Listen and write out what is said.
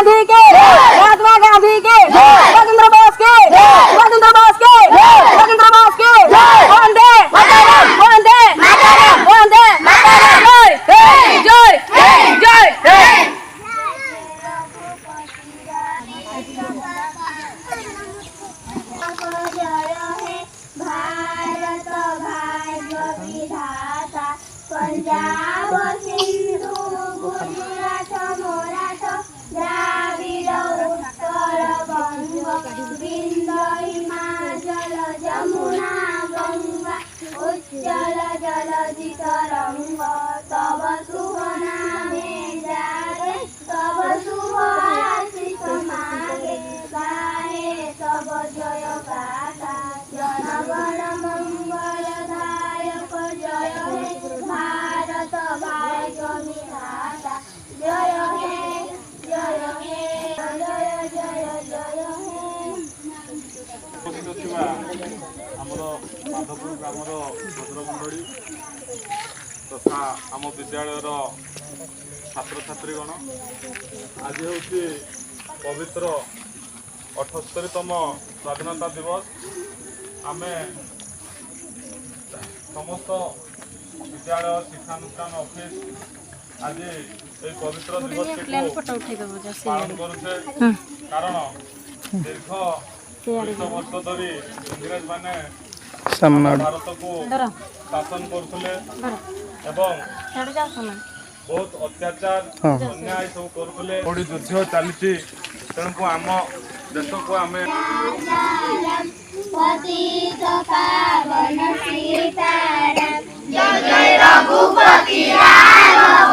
गांधी के महात्मा गांधी के राजेंद्र बोस के राजेंद्र बोस के राजेंद्र बोस के वंदे वंदे वंदे जय जय जय भारत भाग्य विधाता पंजाब सिंधु गुजरात मराठ द्राविड उत्तर बंग विंध्य हिमाचल जमुना गंगा उज्जल जलधि तरंग तब शुभ नामे जागे तब शुभ आशीष मागे गाए तब जय गाथा जनगण मंगलदायक जय हे भारत भाग्य विधाता जय हे जय हे जय जय जय हे आमर माधवपुर ग्रामर भद्रमंडली तथा आम विद्यालय छात्र छात्रीगण आज हूँ पवित्र 78तम स्वाधीनता दिवस। आमे समस्त विद्यालय शिक्षानुष्ठान ऑफिस आज ये पवित्र दिवस पालन करुचे कारण दीर्घ 200 वर्ष धरी इंग्रेज माने भारत को शासन करते बहुत अत्याचार अन्याय सब करते बड़ी युद्ध चली तेणु आम देश को आम पतित पावन सीताराम जय जय रघुपति राम।